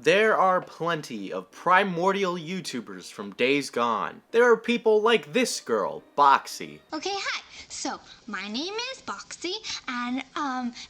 There are plenty of primordial YouTubers from days gone. There are people like this girl, Boxy. Okay, hi. So, my name is Boxy, and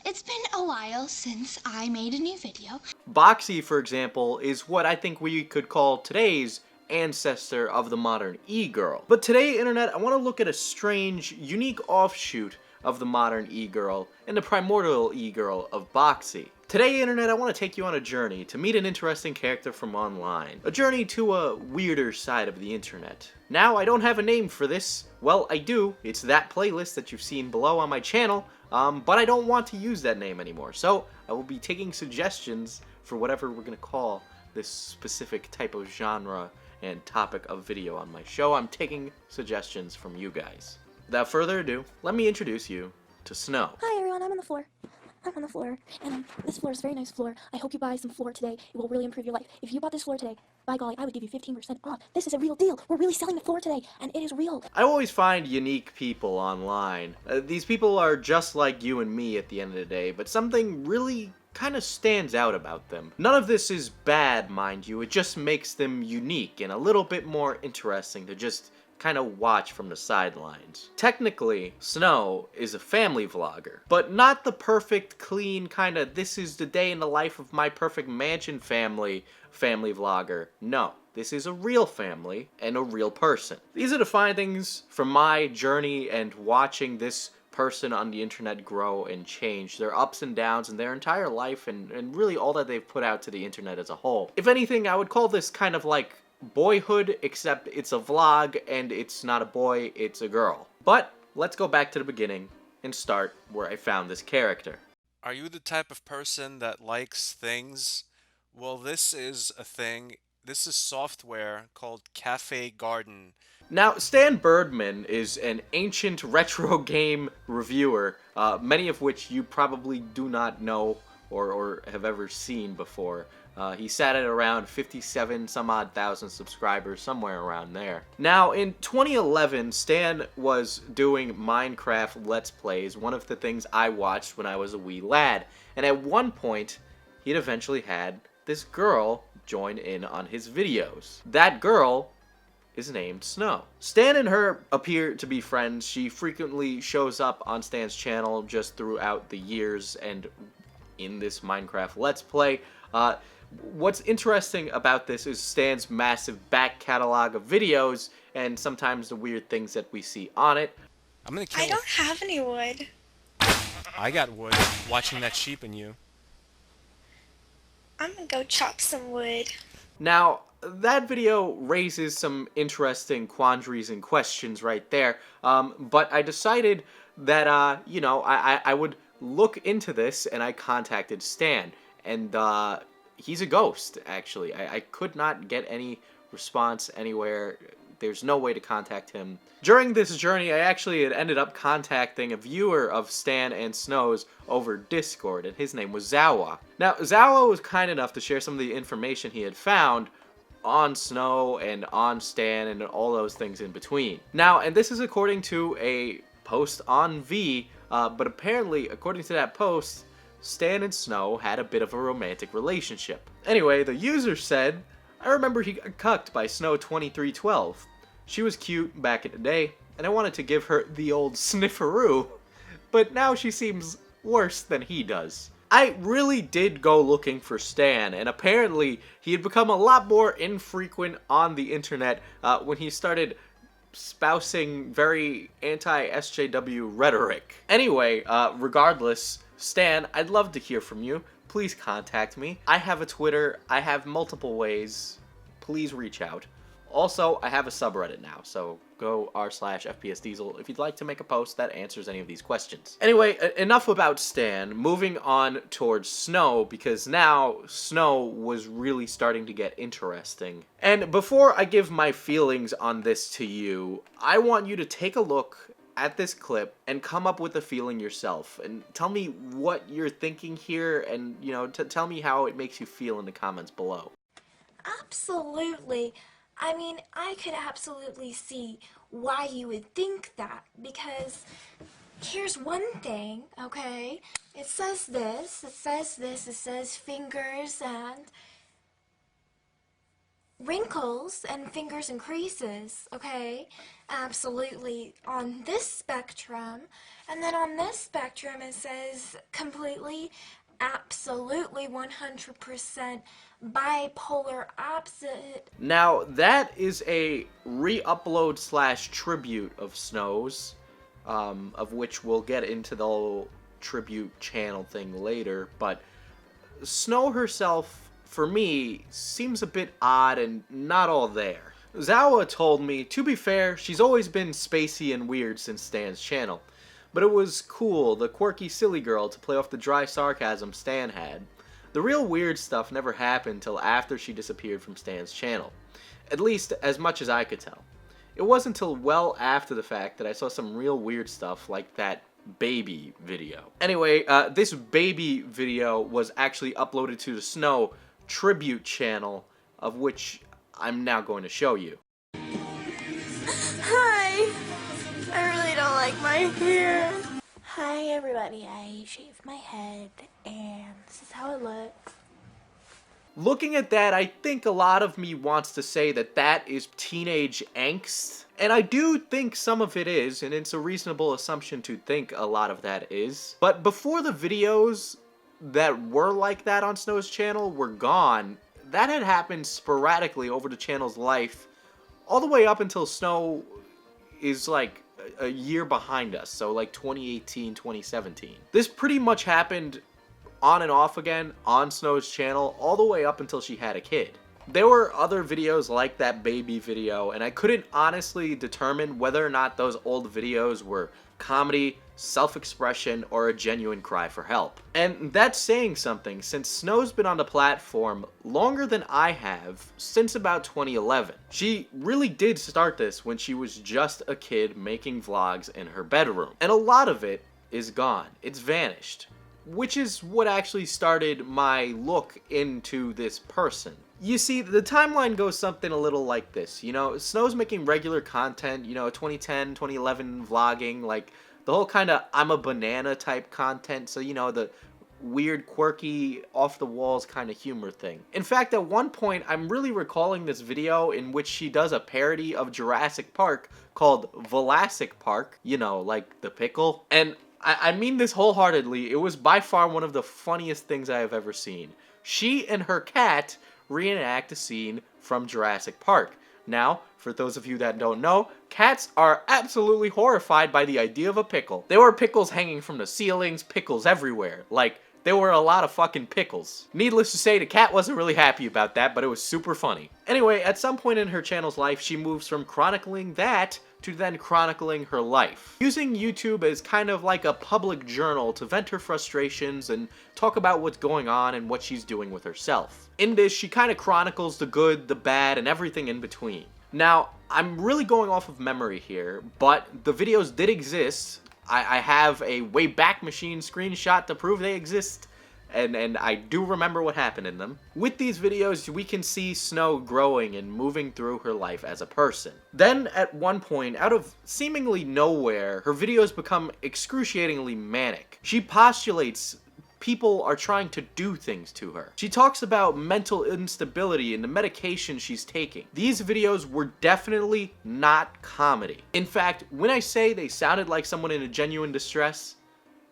it's been a while since I made a new video. Boxy, for example, is what I think we could call today's ancestor of the modern e-girl. But today, Internet, I want to look at a strange, unique offshoot of the modern e-girl and the primordial e-girl of Boxy. Today, Internet, I want to take you on a journey to meet an interesting character from online. A journey to a weirder side of the Internet. Now, I don't have a name for this. Well, I do. It's that playlist that you've seen below on my channel, but I don't want to use that name anymore. So, I will be taking suggestions for whatever we're going to call this specific type of genre and topic of video on my show. I'm taking suggestions from you guys. Without further ado, let me introduce you to Snow. Hi everyone, I'm on the floor, and this floor is a very nice floor. I hope you buy some floor today. It will really improve your life. If you bought this floor today, by golly, I would give you 15% off. This is a real deal. We're really selling the floor today, and it is real. I always find unique people online. These people are just like you and me at the end of the day, but something really kind of stands out about them. None of this is bad, mind you. It just makes them unique and a little bit more interesting to just kind of watch from the sidelines. Technically, Snow is a family vlogger, but not the perfect, clean kind of this is the day in the life of my perfect mansion family vlogger. No, this is a real family and a real person. These are the findings from my journey and watching this person on the internet grow and change, their ups and downs in their entire life and really all that they've put out to the internet as a whole. If anything, I would call this kind of like Boyhood, except it's a vlog and it's not a boy, it's a girl. But let's go back to the beginning and start where I found this character. Are you the type of person that likes things? Well, this is a thing. This is software called Cafe Garden. Now, StanBurdman is an ancient retro game reviewer, many of which you probably do not know or have ever seen before. He sat at around 57 some odd thousand subscribers, somewhere around there. Now, in 2011, Stan was doing Minecraft Let's Plays, one of the things I watched when I was a wee lad. And at one point, he'd eventually had this girl join in on his videos. That girl is named Snow. Stan and her appear to be friends. She frequently shows up on Stan's channel just throughout the years and in this Minecraft Let's Play. What's interesting about this is Stan's massive back catalog of videos and sometimes the weird things that we see on it. I'm gonna kill. I don't have any wood. I got wood. Watching that sheep in you. I'm gonna go chop some wood. Now, that video raises some interesting quandaries and questions right there, but I decided that, I would look into this, and I contacted Stan, and he's a ghost, actually. I could not get any response anywhere. There's no way to contact him. During this journey, I actually had ended up contacting a viewer of Stan and Snow's over Discord, and his name was Zawa. Now, Zawa was kind enough to share some of the information he had found on Snow and on Stan and all those things in between. Now, and this is according to a post on V, but apparently, according to that post, Stan and Snow had a bit of a romantic relationship. Anyway, the user said, I remember he got cucked by Snow2312. She was cute back in the day, and I wanted to give her the old snifferoo, but now she seems worse than he does. I really did go looking for Stan, and apparently he had become a lot more infrequent on the internet when he started spousing very anti-SJW rhetoric. Anyway, regardless, Stan, I'd love to hear from you. Please contact me. I have a Twitter. I have multiple ways. Please reach out. Also, I have a subreddit now, so go r/FPSDiesel if you'd like to make a post that answers any of these questions. Anyway, enough about Stan. Moving on towards Snow, because now Snow was really starting to get interesting. And before I give my feelings on this to you, I want you to take a look at this clip and come up with a feeling yourself and tell me what you're thinking here and, tell me how it makes you feel in the comments below. Absolutely. I mean, I could absolutely see why you would think that, because here's one thing, okay? It says this, it says fingers, and wrinkles and fingers and creases, okay? Absolutely on this spectrum. And then on this spectrum it says completely, absolutely 100% bipolar opposite. Now, that is a re-upload slash tribute of Snow's, of which we'll get into the whole tribute channel thing later, but Snow herself, for me, seems a bit odd and not all there. Zawa told me, to be fair, she's always been spacey and weird since Stan's channel, but it was cool, the quirky silly girl, to play off the dry sarcasm Stan had. The real weird stuff never happened till after she disappeared from Stan's channel, at least as much as I could tell. It wasn't until well after the fact that I saw some real weird stuff like that baby video. Anyway, this baby video was actually uploaded to the Snow tribute channel, of which I'm now going to show you. Hi! I really don't like my hair. Hi everybody, I shaved my head and this is how it looks. Looking at that, I think a lot of me wants to say that that is teenage angst. And I do think some of it is, and it's a reasonable assumption to think a lot of that is. But before the videos that were like that on Snow's channel were gone, that had happened sporadically over the channel's life, all the way up until Snow is like a year behind us, so like 2018, 2017. This pretty much happened on and off again on Snow's channel all the way up until she had a kid. There were other videos like that baby video, and I couldn't honestly determine whether or not those old videos were comedy, self-expression, or a genuine cry for help. And that's saying something, since Snow's been on the platform longer than I have since about 2011. She really did start this when she was just a kid making vlogs in her bedroom. And a lot of it is gone. It's vanished. Which is what actually started my look into this person. You see, the timeline goes something a little like this, you know, Snow's making regular content, you know, 2010, 2011 vlogging, like, the whole kind of I'm a banana type content, so, you know, the weird, quirky, off-the-walls kind of humor thing. In fact, at one point, I'm really recalling this video in which she does a parody of Jurassic Park called Velasic Park, you know, like the pickle, and I mean this wholeheartedly, it was by far one of the funniest things I have ever seen. She and her cat reenact a scene from Jurassic Park. Now, for those of you that don't know, cats are absolutely horrified by the idea of a pickle. There were pickles hanging from the ceilings, pickles everywhere. Like, there were a lot of fucking pickles. Needless to say, the cat wasn't really happy about that, but it was super funny. Anyway, at some point in her channel's life, she moves from chronicling that to then chronicling her life. Using YouTube as kind of like a public journal to vent her frustrations and talk about what's going on and what she's doing with herself. In this, she kind of chronicles the good, the bad, and everything in between. Now, I'm really going off of memory here, but the videos did exist. I have a Wayback Machine screenshot to prove they exist, and I do remember what happened in them. With these videos, we can see Snow growing and moving through her life as a person. Then, at one point, out of seemingly nowhere, her videos become excruciatingly manic. She postulates people are trying to do things to her. She talks about mental instability and the medication she's taking. These videos were definitely not comedy. In fact, when I say they sounded like someone in a genuine distress,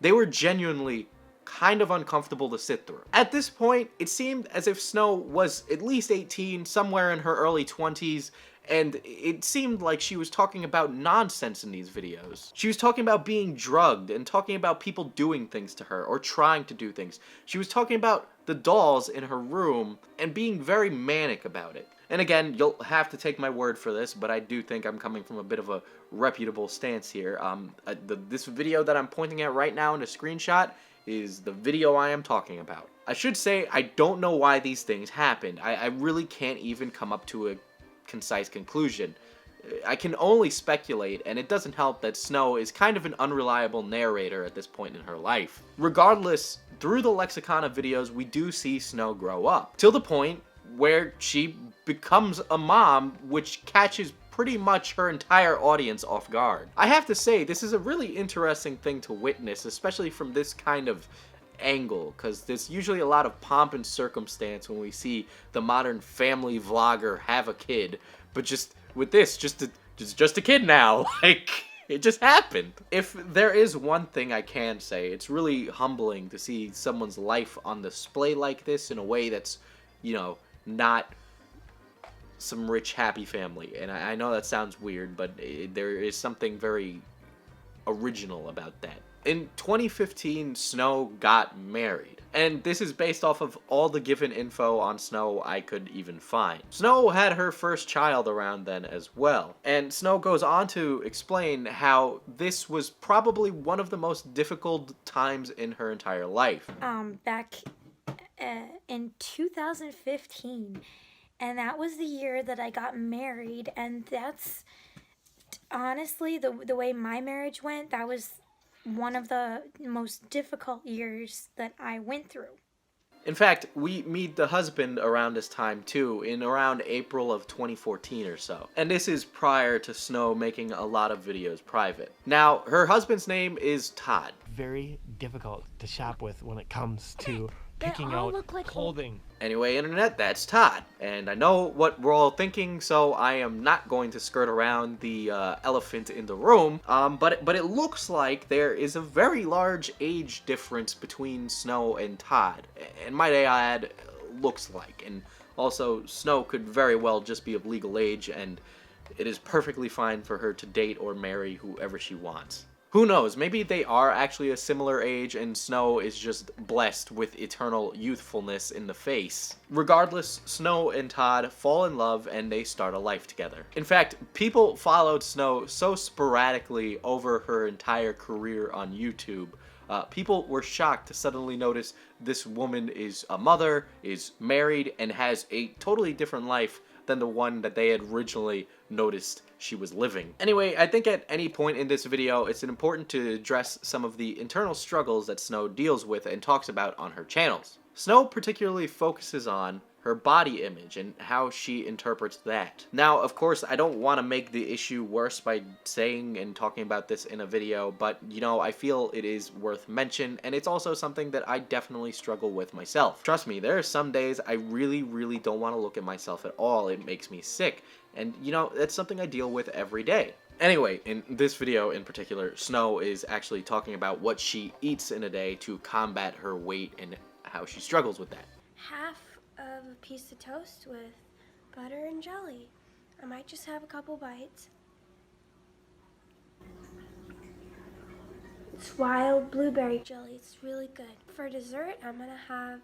they were genuinely kind of uncomfortable to sit through. At this point, it seemed as if Snow was at least 18, somewhere in her early 20s, and it seemed like she was talking about nonsense in these videos. She was talking about being drugged and talking about people doing things to her or trying to do things. She was talking about the dolls in her room and being very manic about it. And again, you'll have to take my word for this, but I do think I'm coming from a bit of a reputable stance here. This video that I'm pointing at right now in a screenshot is the video I am talking about. I should say, I don't know why these things happened. I really can't even come up to a concise conclusion. I can only speculate, and it doesn't help that Snow is kind of an unreliable narrator at this point in her life. Regardless, through the lexicon of videos, we do see Snow grow up, till the point where she becomes a mom, which catches pretty much her entire audience off guard. I have to say, this is a really interesting thing to witness, especially from this kind of angle, because there's usually a lot of pomp and circumstance when we see the modern family vlogger have a kid, but just with this, just a kid now. Like, it just happened. If there is one thing I can say, it's really humbling to see someone's life on display like this in a way that's, you know, not some rich, happy family. And I know that sounds weird, but there is something very original about that. In 2015, Snow got married, and this is based off of all the given info on Snow I could even find. Snow had her first child around then as well, and Snow goes on to explain how this was probably one of the most difficult times in her entire life. Back in 2015, and that was the year that I got married, and that's honestly the way my marriage went. That was one of the most difficult years that I went through. In fact, we meet the husband around this time too, in around April of 2014 or so. And this is prior to Snow making a lot of videos private. Now, her husband's name is Todd. Very difficult to shop with when it comes to They picking all out look like clothing. Anyway, internet, that's Todd. And I know what we're all thinking, so I am not going to skirt around the elephant in the room. But it looks like there is a very large age difference between Snow and Todd. And might I add, looks like. And also, Snow could very well just be of legal age, and it is perfectly fine for her to date or marry whoever she wants. Who knows, maybe they are actually a similar age and Snow is just blessed with eternal youthfulness in the face. Regardless, Snow and Todd fall in love and they start a life together. In fact, people followed Snow so sporadically over her entire career on YouTube. People were shocked to suddenly notice this woman is a mother, is married, and has a totally different life than the one that they had originally noticed she was living. Anyway, I think at any point in this video, it's important to address some of the internal struggles that Snow deals with and talks about on her channels. Snow particularly focuses on her body image and how she interprets that. Now, of course, I don't want to make the issue worse by saying and talking about this in a video, but, you know, I feel it is worth mention, and it's also something that I definitely struggle with myself. Trust me, there are some days I really don't want to look at myself at all. It makes me sick, and, you know, that's something I deal with every day. Anyway, in this video in particular, Snow is actually talking about what she eats in a day to combat her weight and how she struggles with that. Half of a piece of toast with butter and jelly. I might just have a couple bites. It's wild blueberry jelly. It's really good. For dessert, I'm gonna have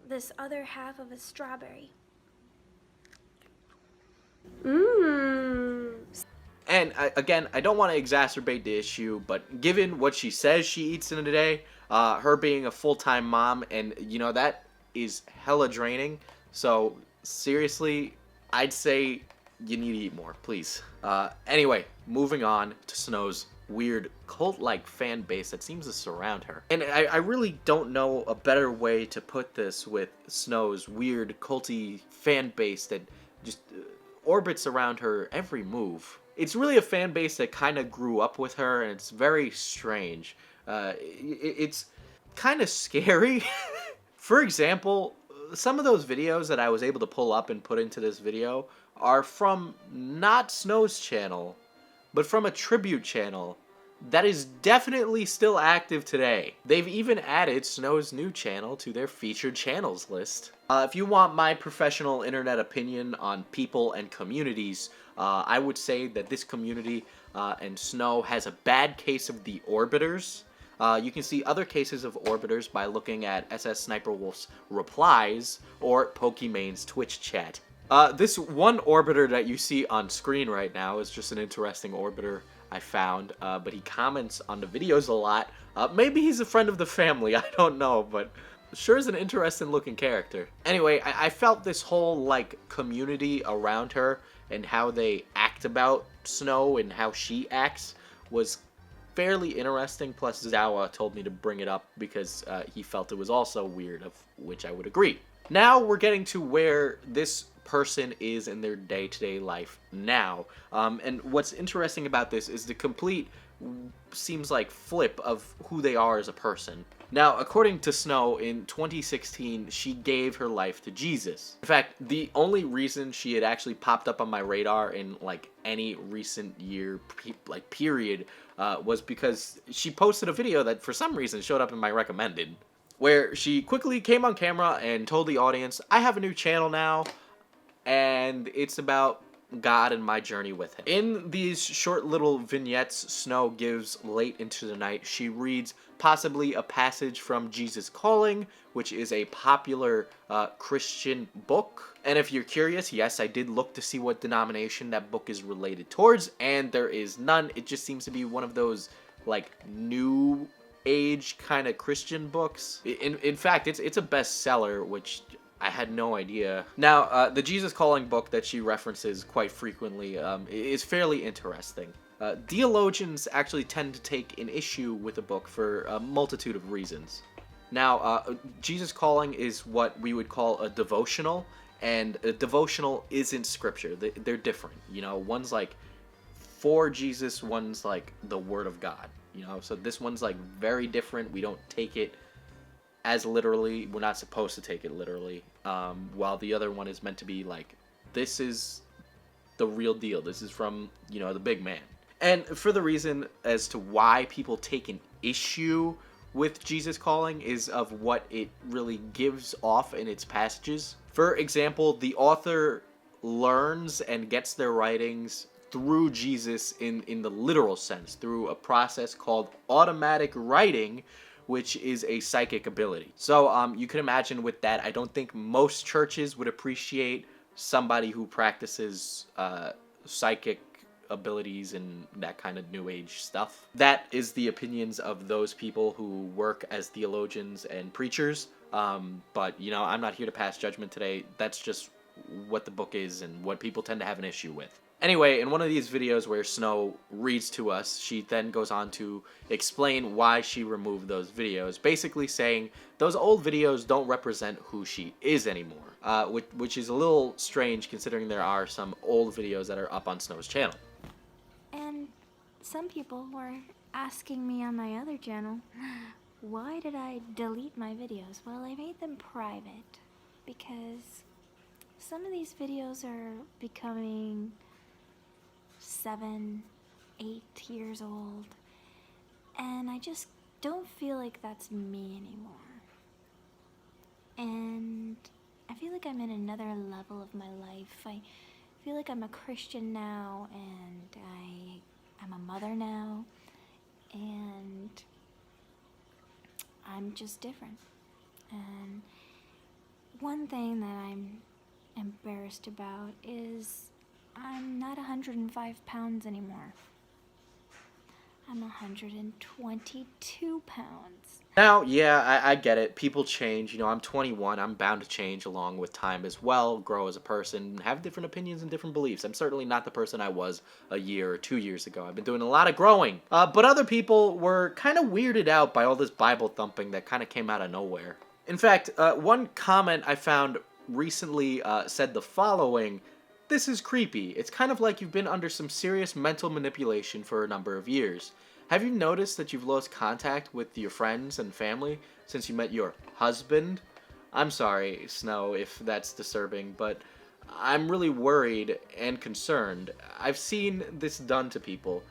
this other half of a strawberry. Mmm. And again, I don't want to exacerbate the issue, but given what she says she eats in a day, her being a full-time mom, and, you know, that is hella draining. So seriously, I'd say you need to eat more, please. Anyway, moving on to Snow's weird cult-like fan base that seems to surround her. And I really don't know a better way to put this with Snow's weird culty fan base that just orbits around her every move. It's really a fan base that kind of grew up with her, and it's very strange. It's kind of scary. For example, some of those videos that I was able to pull up and put into this video are from not Snow's channel, but from a tribute channel that is definitely still active today. They've even added Snow's new channel to their featured channels list. If you want my professional internet opinion on people and communities, I would say that this community and Snow has a bad case of the Orbiters. You can see other cases of Orbiters by looking at SS Sniper Wolf's replies or Pokemane's Twitch chat. This one Orbiter that you see on screen right now is just an interesting Orbiter I found, but he comments on the videos a lot. Maybe he's a friend of the family, I don't know, but sure is an interesting looking character. Anyway, I felt this whole, like, community around her and how they act about Snow and how she acts was fairly interesting, plus Zawa told me to bring it up because he felt it was also weird, of which I would agree. Now we're getting to where this person is in their day-to-day life now, and what's interesting about this is the complete, seems like, flip of who they are as a person. Now, according to Snow, in 2016, she gave her life to Jesus. In fact, the only reason she had actually popped up on my radar in like any recent year period was because she posted a video that for some reason showed up in my recommended, where she quickly came on camera and told the audience, I have a new channel now, and it's about God and my journey with him. In these short little vignettes Snow gives late into the night, she reads possibly a passage from Jesus Calling, which is a popular Christian book. And if you're curious, yes, I did look to see what denomination that book is related towards, and there is none. It just seems to be one of those like new age kind of Christian books. In fact, it's a bestseller, which I had no idea. Now, the Jesus Calling book that she references quite frequently is fairly interesting. Theologians actually tend to take an issue with the book for a multitude of reasons. Now, Jesus Calling is what we would call a devotional, and a devotional isn't scripture. They're different. You know, one's like for Jesus, one's like the Word of God. You know, so this one's like very different. We don't take it as literally. We're not supposed to take it literally. While the other one is meant to be like, this is the real deal. This is from, you know, the big man. And for the reason as to why people take an issue with Jesus Calling is of what it really gives off in its passages. For example, the author learns and gets their writings through Jesus in the literal sense, through a process called automatic writing, which is a psychic ability. So you can imagine with that, I don't think most churches would appreciate somebody who practices psychic abilities and that kind of new age stuff. That is the opinions of those people who work as theologians and preachers. But, you know, I'm not here to pass judgment today. That's just what the book is and what people tend to have an issue with. Anyway, in one of these videos where Snow reads to us, she then goes on to explain why she removed those videos, basically saying those old videos don't represent who she is anymore, which is a little strange considering there are some old videos that are up on Snow's channel. And some people were asking me on my other channel, why did I delete my videos? Well, I made them private because some of these videos are becoming 7, 8 years old, and I just don't feel like that's me anymore. And I feel like I'm in another level of my life. I feel like I'm a Christian now, and I'm a mother now, and I'm just different. And one thing that I'm embarrassed about is I'm not 105 pounds anymore. I'm 122 pounds. Now, yeah, I get it. People change. You know, I'm 21. I'm bound to change along with time as well, grow as a person, have different opinions and different beliefs. I'm certainly not the person I was a year or 2 years ago. I've been doing a lot of growing. But other people were kind of weirded out by all this Bible thumping that kind of came out of nowhere. In fact, one comment I found recently said the following: "This is creepy. It's kind of like you've been under some serious mental manipulation for a number of years. Have you noticed that you've lost contact with your friends and family since you met your husband?" I'm sorry, Snow, if that's disturbing, but I'm really worried and concerned. I've seen this done to people.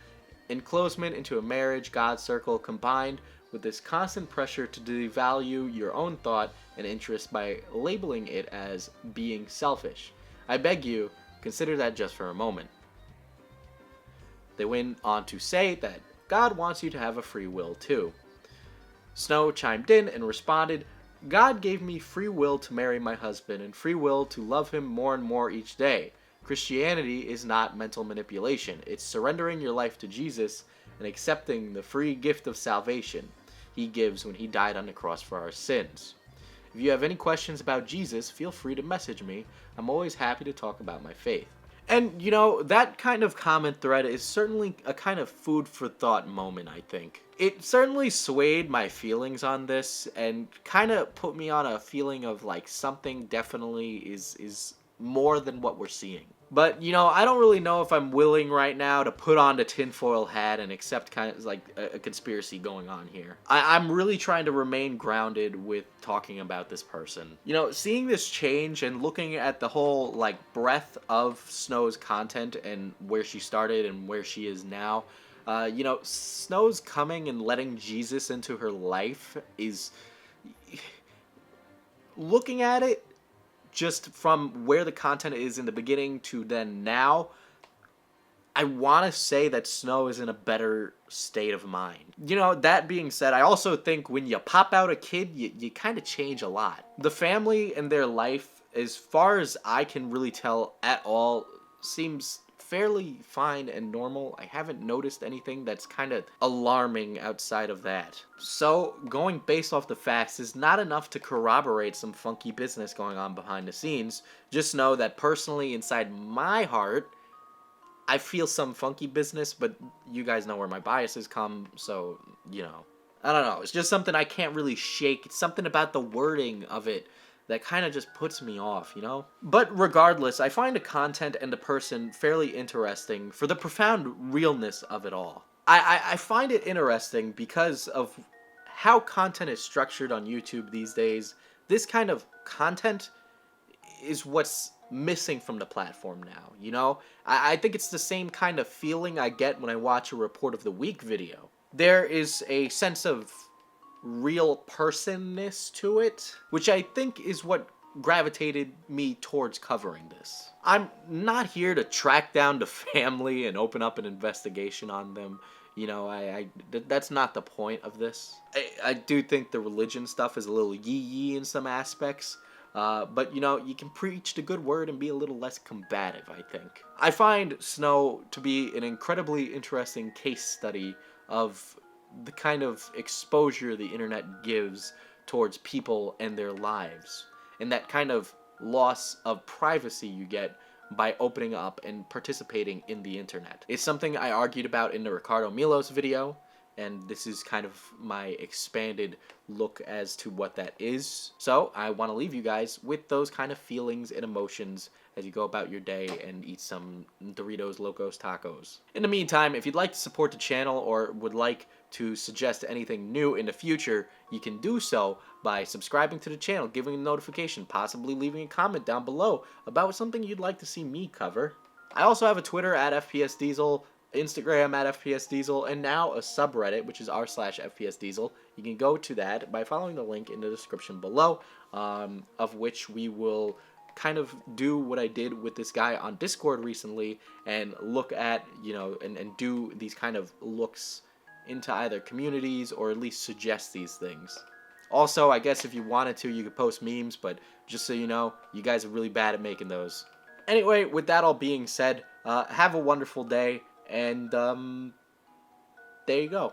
Enclosement into a marriage God circle combined with this constant pressure to devalue your own thought and interest by labeling it as being selfish. I beg you, consider that just for a moment. They went on to say that God wants you to have a free will too. Snow chimed in and responded, "God gave me free will to marry my husband and free will to love him more and more each day. Christianity is not mental manipulation. It's surrendering your life to Jesus and accepting the free gift of salvation he gives when he died on the cross for our sins. If you have any questions about Jesus, feel free to message me. I'm always happy to talk about my faith." And, you know, that kind of comment thread is certainly a kind of food for thought moment, I think. It certainly swayed my feelings on this and kind of put me on a feeling of like something definitely is more than what we're seeing. But, you know, I don't really know if I'm willing right now to put on the tinfoil hat and accept kind of like a conspiracy going on here. I'm really trying to remain grounded with talking about this person. You know, seeing this change and looking at the whole, like, breadth of Snow's content and where she started and where she is now, you know, Snow's coming and letting Jesus into her life is... Looking at it, just from where the content is in the beginning to then now, I want to say that Snow is in a better state of mind. You know, that being said, I also think when you pop out a kid, you kind of change a lot. The family and their life, as far as I can really tell at all, seems fairly fine and normal. I haven't noticed anything that's kind of alarming outside of that. So, going based off the facts is not enough to corroborate some funky business going on behind the scenes. Just know that personally, inside my heart, I feel some funky business, but you guys know where my biases come, so, you know. I don't know, it's just something I can't really shake. It's something about the wording of it that kind of just puts me off, you know? But regardless, I find the content and the person fairly interesting for the profound realness of it all. I find it interesting because of how content is structured on YouTube these days. This kind of content is what's missing from the platform now, you know? I think it's the same kind of feeling I get when I watch a Report of the Week video. There is a sense of real personness to it, which I think is what gravitated me towards covering this. I'm not here to track down the family and open up an investigation on them. You know, that's not the point of this. I do think the religion stuff is a little yee-yee in some aspects. But, you know, you can preach the good word and be a little less combative, I think. I find Snow to be an incredibly interesting case study of the kind of exposure the internet gives towards people and their lives, and that kind of loss of privacy you get by opening up and participating in the internet. It's something I argued about in the Ricardo Milos video, and this is kind of my expanded look as to what that is. So I want to leave you guys with those kind of feelings and emotions as you go about your day and eat some Doritos Locos Tacos. In the meantime, if you'd like to support the channel or would like to suggest anything new in the future, you can do so by subscribing to the channel, giving a notification, possibly leaving a comment down below about something you'd like to see me cover. I also have a Twitter at FPSDiesel, Instagram at FPSDiesel, and now a subreddit, which is r/FPSDiesel. You can go to that by following the link in the description below, of which we will kind of do what I did with this guy on Discord recently and look at, you know, and do these kind of looks into either communities or at least suggest these things. Also, I guess if you wanted to, you could post memes, but just so you know, you guys are really bad at making those. Anyway, with that all being said, have a wonderful day, and there you go.